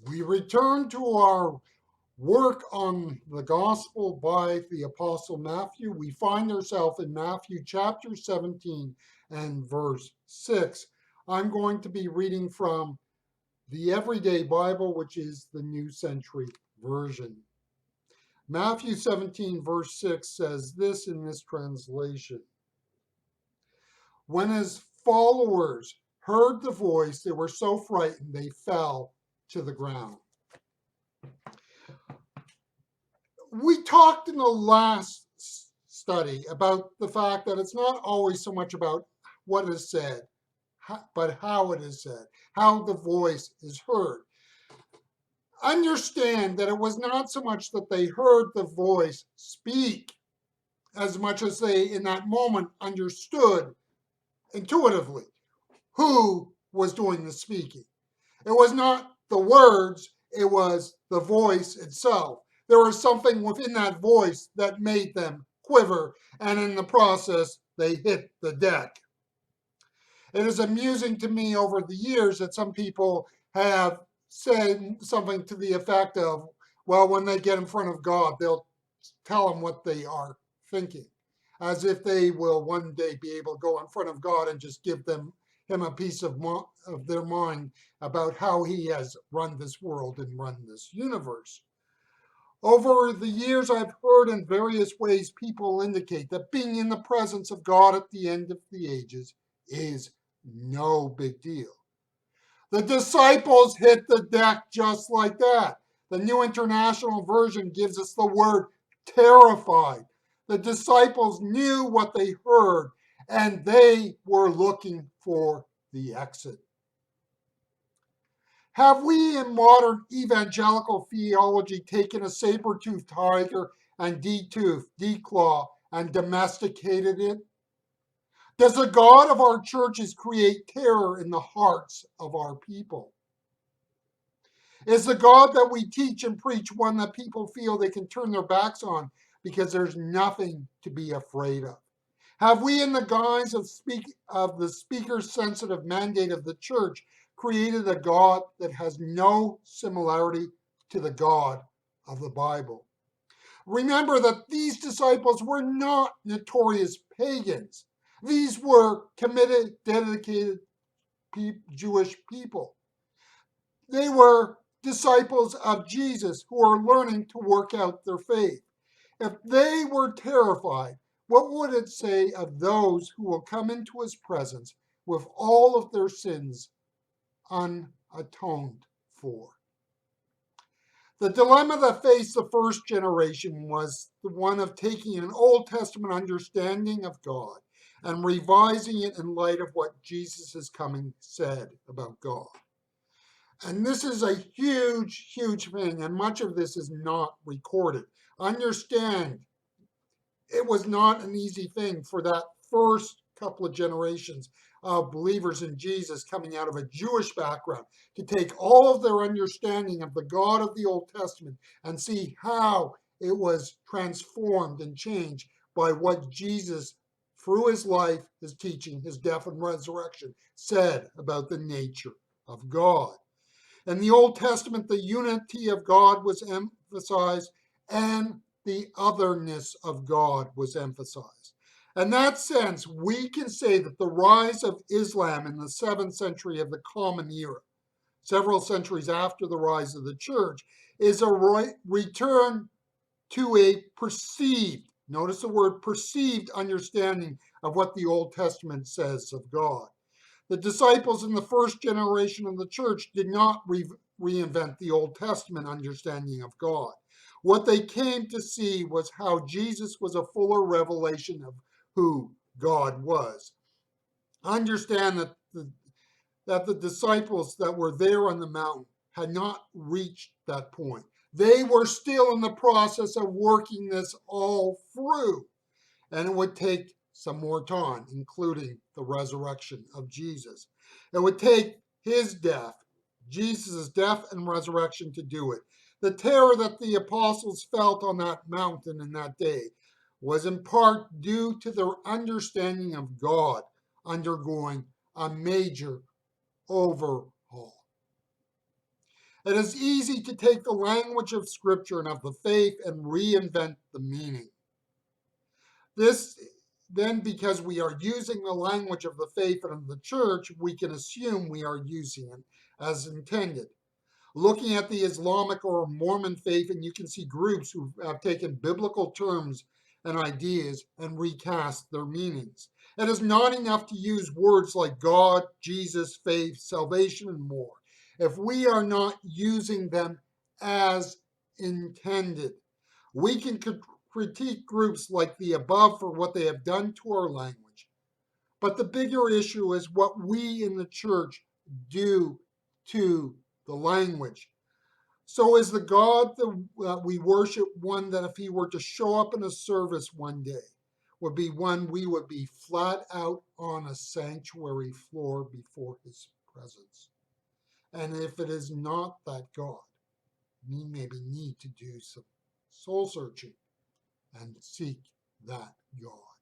We return to our work on the gospel by the Apostle Matthew. We find ourselves in Matthew chapter 17 and verse 6. I'm going to be reading from the Everyday Bible, which is the New Century Version. Matthew 17, verse 6 says this in this translation: When his followers heard the voice, they were so frightened they fell to the ground. We talked in the last study about the fact that it's not always so much about what is said, but how it is said, how the voice is heard. Understand that it was not so much that they heard the voice speak as much as they, in that moment, understood intuitively who was doing the speaking. It was not the words, it was the voice itself. There was something within that voice that made them quiver, and in the process, they hit the deck. It is amusing to me over the years that some people have said something to the effect of, well, when they get in front of God, they'll tell him what they are thinking, as if they will one day be able to go in front of God and just give him a piece of their mind about how he has run this world and run this universe. Over the years, I've heard in various ways people indicate that being in the presence of God at the end of the ages is no big deal. The disciples hit the deck just like that. The New International Version gives us the word terrified. The disciples knew what they heard, and they were looking for the exit. Have we in modern evangelical theology taken a saber-toothed tiger and de-toothed, declaw, and domesticated it? Does the God of our churches create terror in the hearts of our people? Is the God that we teach and preach one that people feel they can turn their backs on because there's nothing to be afraid of? Have we, in the guise of the speaker's sensitive mandate of the church, created a God that has no similarity to the God of the Bible? Remember that these disciples were not notorious pagans. These were committed, dedicated Jewish people. They were disciples of Jesus who are learning to work out their faith. If they were terrified, what would it say of those who will come into his presence with all of their sins unatoned for? The dilemma that faced the first generation was the one of taking an Old Testament understanding of God and revising it in light of what Jesus' coming said about God. And this is a huge, huge thing, and much of this is not recorded. Understand, it was not an easy thing for that first couple of generations of believers in Jesus coming out of a Jewish background to take all of their understanding of the God of the Old Testament and see how it was transformed and changed by what Jesus, through his life, his teaching, his death and resurrection, said about the nature of God. In the Old Testament, the unity of God was emphasized and the otherness of God was emphasized. In that sense, we can say that the rise of Islam in the 7th century of the Common Era, several centuries after the rise of the church, is a return to a perceived, notice the word perceived, understanding of what the Old Testament says of God. The disciples in the first generation of the church did not reinvent the Old Testament understanding of God. What they came to see was how Jesus was a fuller revelation of who God was. Understand that the disciples that were there on the mountain had not reached that point. They were still in the process of working this all through, and it would take some more time, including the resurrection of Jesus. It would take his death, Jesus' death and resurrection, to do it. The terror that the apostles felt on that mountain in that day was in part due to their understanding of God undergoing a major overhaul. It is easy to take the language of Scripture and of the faith and reinvent the meaning. This then, because we are using the language of the faith and of the church, we can assume we are using it as intended. Looking at the Islamic or Mormon faith, and you can see groups who have taken biblical terms and ideas and recast their meanings. It is not enough to use words like God, Jesus, faith, salvation, and more if we are not using them as intended. We can critique groups like the above for what they have done to our language. But the bigger issue is what we in the church do to the language. So is the God that we worship one that if he were to show up in a service one day would be one we would be flat out on a sanctuary floor before his presence? And if it is not that God, we maybe need to do some soul searching and seek that God.